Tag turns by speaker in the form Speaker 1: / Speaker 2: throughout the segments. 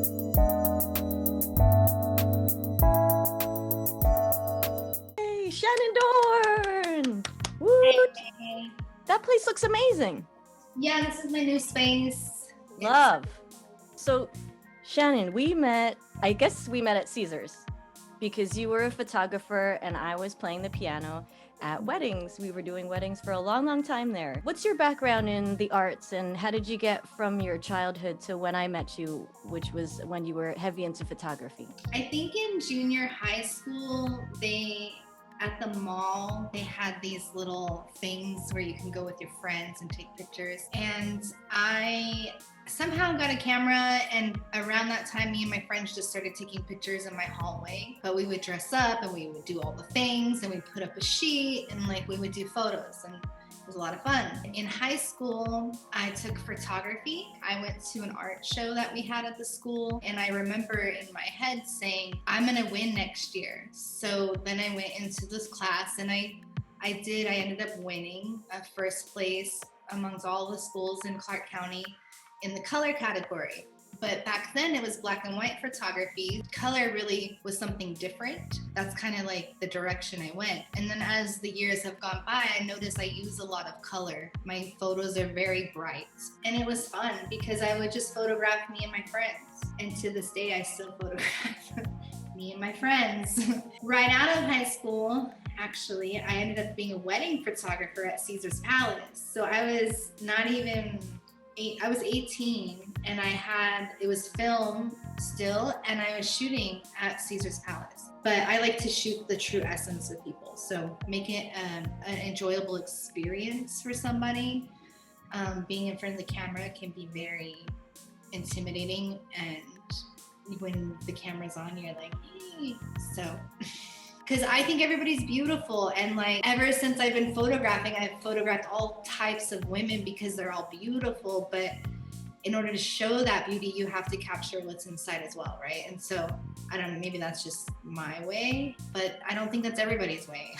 Speaker 1: Hey, Shannon Dorn! Woo!
Speaker 2: Hey.
Speaker 1: That place looks amazing.
Speaker 2: Yeah, this is my new space.
Speaker 1: Love. So, Shannon, I guess we met at Caesars because you were a photographer and I was playing the piano at weddings. We were doing weddings for a long, long time there. What's your background in the arts and how did you get from your childhood to when I met you, which was when you were heavy into photography?
Speaker 2: I think in junior high school, at the mall, they had these little things where you can go with your friends and take pictures. And I somehow got a camera, and around that time, me and my friends just started taking pictures in my hallway. But we would dress up and we would do all the things and we'd put up a sheet and we would do photos, and it was a lot of fun. In high school, I took photography. I went to an art show that we had at the school, and I remember in my head saying, I'm gonna win next year. So then I went into this class and I ended up winning a first place amongst all the schools in Clark County in the color category. But back then it was black and white photography. Color really was something different. That's kind of like the direction I went. And then as the years have gone by, I noticed I use a lot of color. My photos are very bright. And it was fun because I would just photograph me and my friends. And to this day, I still photograph me and my friends. Right out of high school, actually, I ended up being a wedding photographer at Caesar's Palace. So I was I was 18 and it was film still, and I was shooting at Caesar's Palace. But I like to shoot the true essence of people. So make it an enjoyable experience for somebody. Being in front of the camera can be very intimidating, and when the camera's on, you're like, hey. So, because I think everybody's beautiful, and ever since I've been photographing, I've photographed all types of women because they're all beautiful, but in order to show that beauty, you have to capture what's inside as well, right? And so, I don't know, maybe that's just my way, but I don't think that's everybody's way.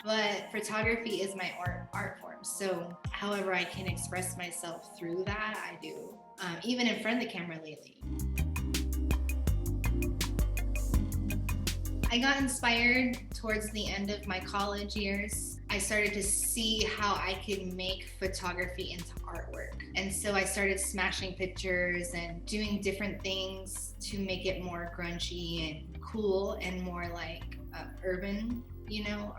Speaker 2: But photography is my art form, so however I can express myself through that, I do, even in front of the camera lately. I got inspired towards the end of my college years. I started to see how I could make photography into artwork. And so I started smashing pictures and doing different things to make it more grungy and cool and more like urban,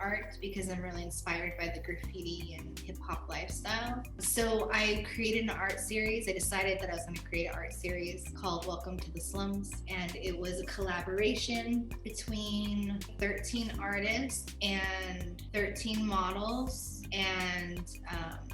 Speaker 2: art, because I'm really inspired by the graffiti and hip hop lifestyle. So I created an art series. I decided that I was going to create an art series called Welcome to the Slums. And it was a collaboration between 13 artists and 13 models. And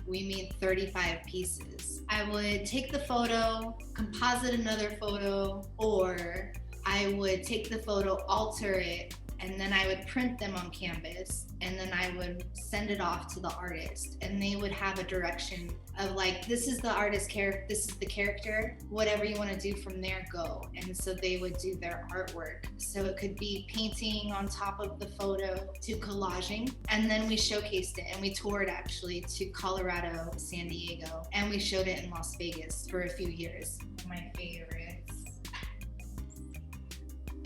Speaker 2: we made 35 pieces. I would take the photo, composite another photo, or I would take the photo, alter it, and then I would print them on canvas, and then I would send it off to the artist, and they would have a direction of this is the artist's character, this is the character, whatever you want to do from there, go. And so they would do their artwork. So it could be painting on top of the photo to collaging, and then we showcased it, and we toured actually to Colorado, San Diego, and we showed it in Las Vegas for a few years. My favorites.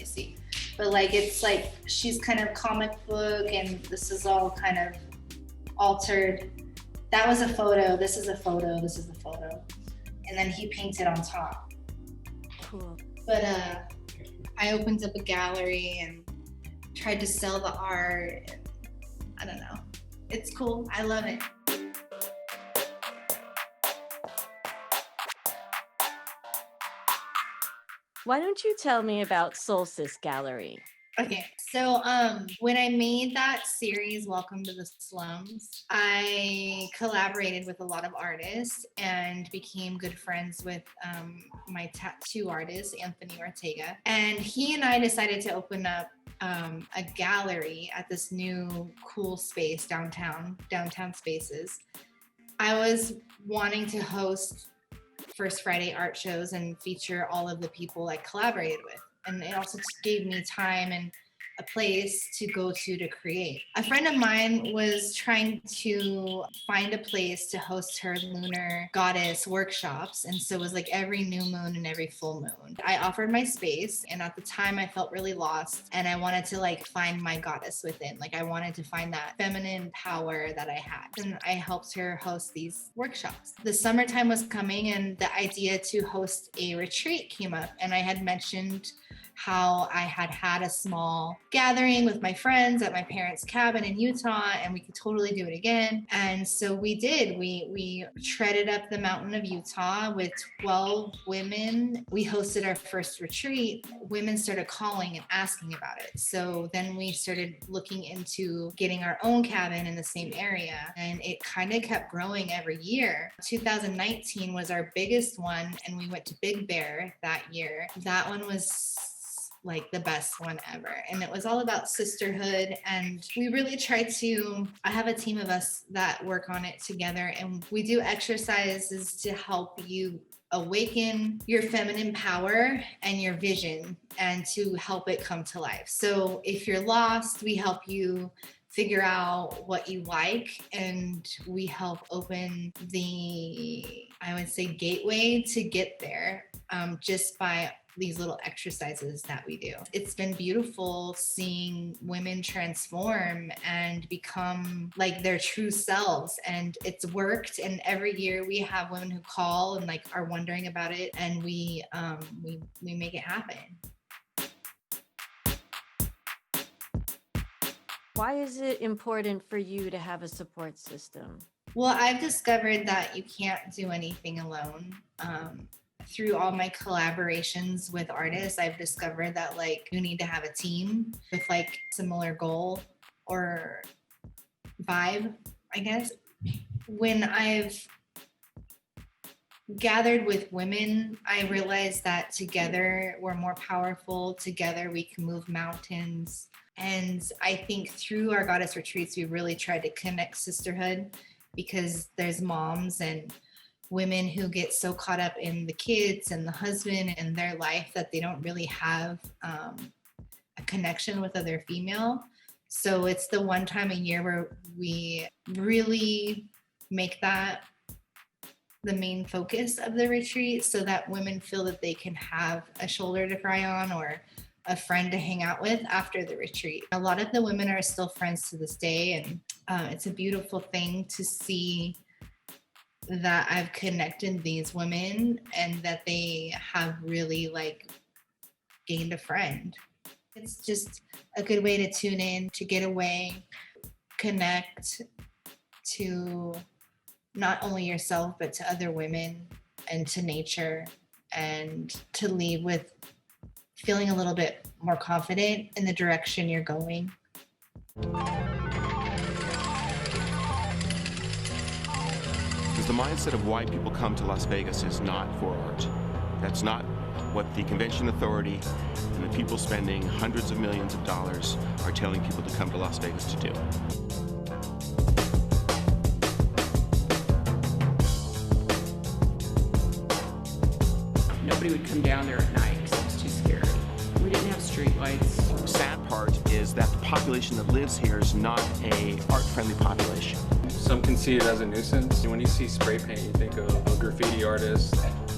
Speaker 2: I see. But it's she's kind of comic book, and this is all kind of altered. That was a photo, this is a photo, this is a photo. And then he painted on top.
Speaker 1: Cool.
Speaker 2: But I opened up a gallery and tried to sell the art. And I don't know. It's cool. I love it.
Speaker 1: Why don't you tell me about Solstice Gallery?
Speaker 2: Okay, so when I made that series, Welcome to the Slums, I collaborated with a lot of artists and became good friends with my tattoo artist, Anthony Ortega. And he and I decided to open up a gallery at this new cool space downtown Spaces. I was wanting to host First Friday art shows and feature all of the people I collaborated with. And it also gave me time and a place to go to create. A friend of mine was trying to find a place to host her lunar goddess workshops. And so it was like every new moon and every full moon. I offered my space, and at the time I felt really lost, and I wanted to like find my goddess within. Like I wanted to find that feminine power that I had. And I helped her host these workshops. The summertime was coming, and the idea to host a retreat came up, and I had mentioned how I had a small gathering with my friends at my parents' cabin in Utah, and we could totally do it again. And so we did. We treaded up the mountain of Utah with 12 women. We hosted our first retreat. Women started calling and asking about it. So then we started looking into getting our own cabin in the same area, and it kind of kept growing every year. 2019 was our biggest one, and we went to Big Bear that year. That one was like the best one ever. And it was all about sisterhood. And we really try to, I have a team of us that work on it together, and we do exercises to help you awaken your feminine power and your vision and to help it come to life. So if you're lost, we help you figure out what you like, and we help open the, I would say, gateway to get there, just by these little exercises that we do. It's been beautiful seeing women transform and become like their true selves, and it's worked. And every year we have women who call and like are wondering about it, and we make it happen.
Speaker 1: Why is it important for you to have a support system?
Speaker 2: Well, I've discovered that you can't do anything alone. Through all my collaborations with artists, I've discovered that like you need to have a team with like similar goal or vibe, I guess. When I've gathered with women, I realized that together we're more powerful. Together we can move mountains. And I think through our goddess retreats, we really tried to connect sisterhood, because there's moms and women who get so caught up in the kids and the husband and their life that they don't really have a connection with other female. So it's the one time a year where we really make that the main focus of the retreat, so that women feel that they can have a shoulder to cry on or a friend to hang out with after the retreat. A lot of the women are still friends to this day, and it's a beautiful thing to see that I've connected these women and that they have really like gained a friend. It's just a good way to tune in, to get away, connect to not only yourself, but to other women and to nature, and to leave with feeling a little bit more confident in the direction you're going.
Speaker 3: Because the mindset of why people come to Las Vegas is not for art. That's not what the convention authority and the people spending hundreds of millions of dollars are telling people to come to Las Vegas to do.
Speaker 4: Nobody would come down there at night because it was too scary. We didn't have street lights.
Speaker 3: The sad part is that the population that lives here is not a art-friendly population.
Speaker 5: Some can see it as a nuisance. When you see spray paint, you think of a graffiti artist,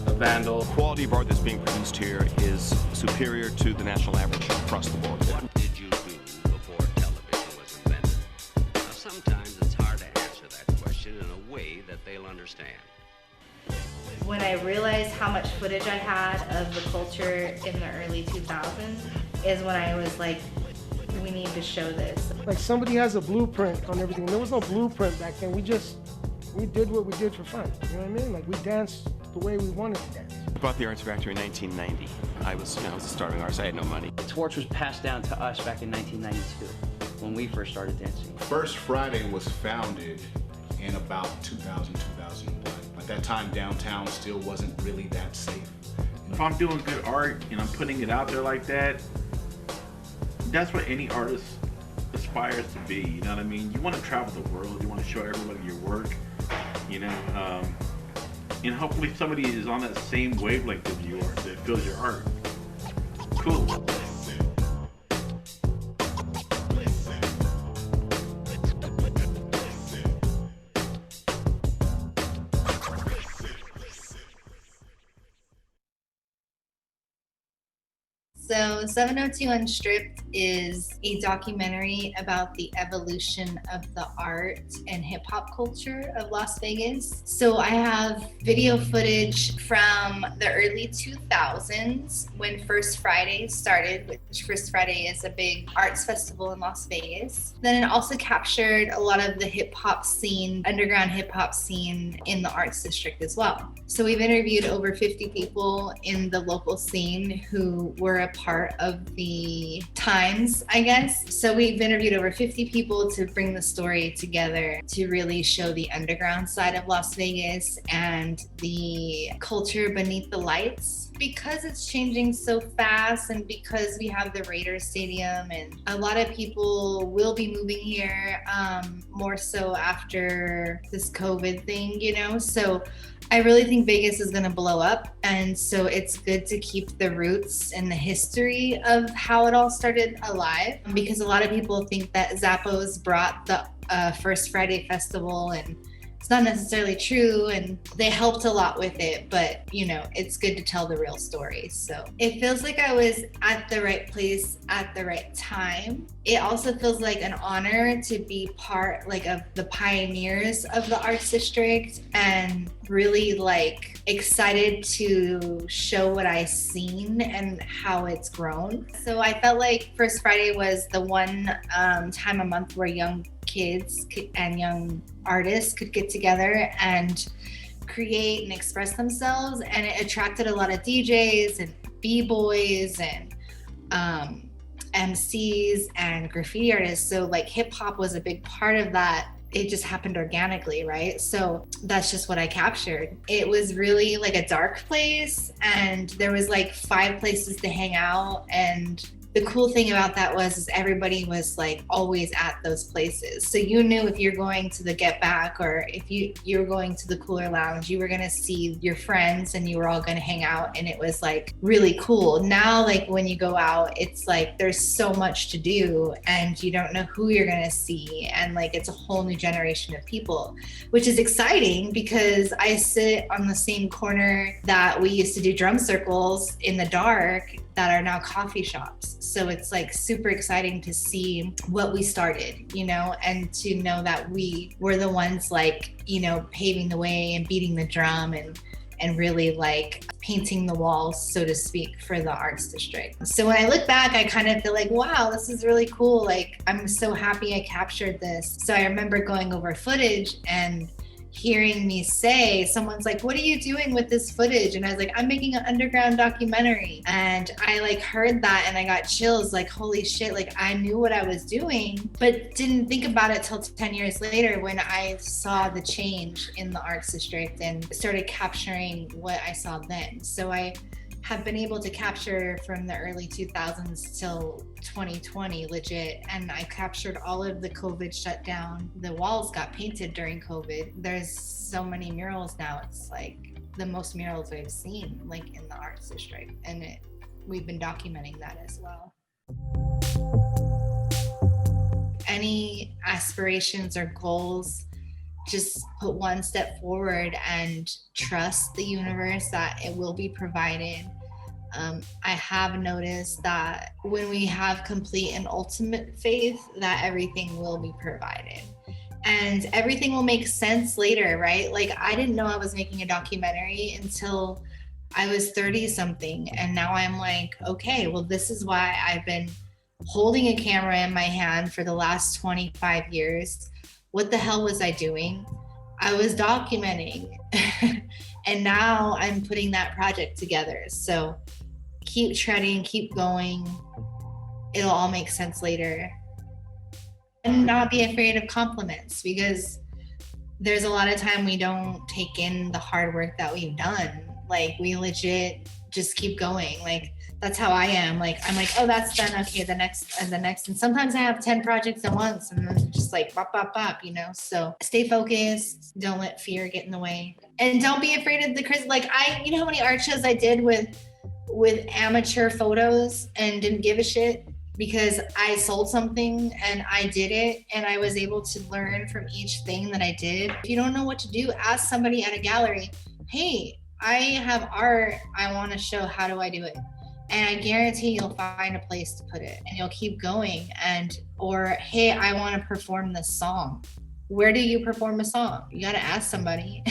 Speaker 5: a vandal.
Speaker 3: The quality of art that's being produced here is superior to the national average across the board.
Speaker 6: What did you do before television was invented? Now, sometimes it's hard to answer that question in a way that they'll understand.
Speaker 2: When I realized how much footage I had of the culture in the early 2000s is when I was like, we need to show this.
Speaker 7: Like somebody has a blueprint on everything. There was no blueprint back then. We did what we did for fun. You know what I mean? Like we danced the way we wanted to dance.
Speaker 3: I bought the Arts Factory in 1990. I was a starving artist. I had no money.
Speaker 8: The torch was passed down to us back in 1992 when we first started dancing.
Speaker 9: First Friday was founded in about 2000, 2001. At that time, downtown still wasn't really that safe.
Speaker 10: If I'm doing good art and I'm putting it out there like that, that's what any artist aspires to be, you know what I mean? You want to travel the world, you want to show everybody your work, you know, and hopefully somebody is on that same wavelength of you or that feels your art. Cool.
Speaker 2: So 702 Unstripped is a documentary about the evolution of the art and hip hop culture of Las Vegas. So I have video footage from the early 2000s when First Friday started, which First Friday is a big arts festival in Las Vegas. Then it also captured a lot of the hip hop scene, underground hip hop scene in the arts district as well. So we've interviewed over 50 people in the local scene who were a part of the times, I guess. So we've interviewed over 50 people to bring the story together to really show the underground side of Las Vegas and the culture beneath the lights. Because it's changing so fast and because we have the Raiders Stadium and a lot of people will be moving here more so after this COVID thing, you know? So I really think Vegas is going to blow up. And so it's good to keep the roots and the history of how it all started alive, because a lot of people think that Zappos brought the First Friday Festival, and it's not necessarily true, and they helped a lot with it, but you know, it's good to tell the real story. So it feels like I was at the right place at the right time. It also feels like an honor to be part like of the pioneers of the arts district, and really like excited to show what I've seen and how it's grown. So I felt like First Friday was the one time a month where young kids and young artists could get together and create and express themselves, and it attracted a lot of DJs and b-boys and MCs and graffiti artists. So like hip hop was a big part of that. It just happened organically, right? So that's just what I captured. It was really like a dark place, and there was like 5 places to hang out, and the cool thing about that was everybody was like always at those places. So you knew if you're going to the Get Back or if you were going to the Cooler Lounge, you were gonna see your friends and you were all gonna hang out, and it was like really cool. Now, like when you go out, it's like there's so much to do and you don't know who you're gonna see, and like it's a whole new generation of people, which is exciting because I sit on the same corner that we used to do drum circles in the dark that are now coffee shops. So it's like super exciting to see what we started, you know, and to know that we were the ones like, you know, paving the way and beating the drum and really like painting the walls, so to speak, for the arts district. So when I look back, I kind of feel like, wow, this is really cool. Like, I'm so happy I captured this. So I remember going over footage and hearing me say, someone's like, what are you doing with this footage? And I was like, I'm making an underground documentary. And I like heard that and I got chills, like, holy shit, like I knew what I was doing, but didn't think about it till 10 years later when I saw the change in the arts district and started capturing what I saw then. So I have been able to capture from the early 2000s till 2020 legit, and I captured all of the COVID shutdown. The walls got painted during COVID. There's so many murals now. It's like the most murals I've seen like in the arts district, and we've been documenting that as well. Any aspirations or goals, just put one step forward and trust the universe that it will be provided. I have noticed that when we have complete and ultimate faith, that everything will be provided and everything will make sense later, right? Like I didn't know I was making a documentary until I was 30 something. And now I'm like, okay, well, this is why I've been holding a camera in my hand for the last 25 years. What the hell was I doing? I was documenting. And now I'm putting that project together. So keep treading, keep going. It'll all make sense later. And not be afraid of compliments, because there's a lot of time we don't take in the hard work that we've done. Like we legit just keep going. Like that's how I am. Like I'm like, oh, that's done. Okay, the next. And sometimes I have 10 projects at once, and then just like bop, bop, bop, you know. So stay focused. Don't let fear get in the way, and don't be afraid of the criticism. Like you know how many art shows I did with amateur photos and didn't give a shit because I sold something and I did it, and I was able to learn from each thing that I did. If you don't know what to do, ask somebody at a gallery, hey, I have art I want to show, how do I do it? And I guarantee you'll find a place to put it and you'll keep going. Or, hey, I want to perform this song. Where do you perform a song? You got to ask somebody,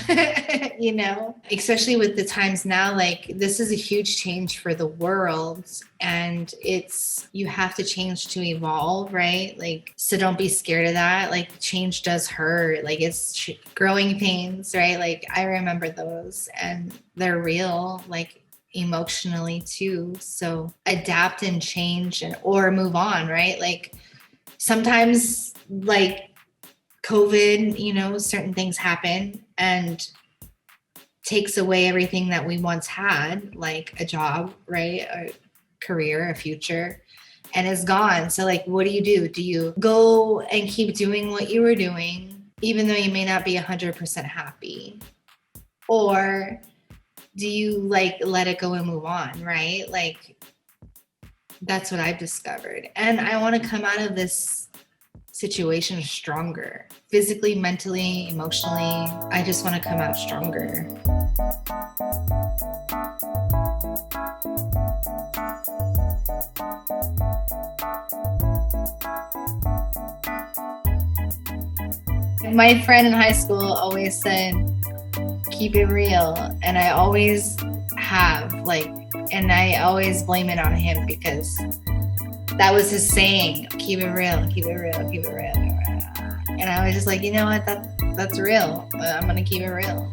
Speaker 2: you know, especially with the times now, like this is a huge change for the world and you have to change to evolve, right? Like, so don't be scared of that. Like change does hurt. Like it's growing pains, right? Like I remember those and they're real, like emotionally too. So adapt and change or move on, right? Like sometimes like COVID, you know, certain things happen and takes away everything that we once had, like a job, right? A career, a future, and it's gone. So like, what do? Do you go and keep doing what you were doing, even though you may not be 100% happy? Or do you like let it go and move on, right? Like, that's what I've discovered. And I want to come out of this situation stronger, physically, mentally, emotionally. I just want to come out stronger. My friend in high school always said, keep it real. And I always have, like, and I always blame it on him because that was his saying, keep it real, keep it real, keep it real. And I was just like, you know what, that's real. I'm gonna keep it real.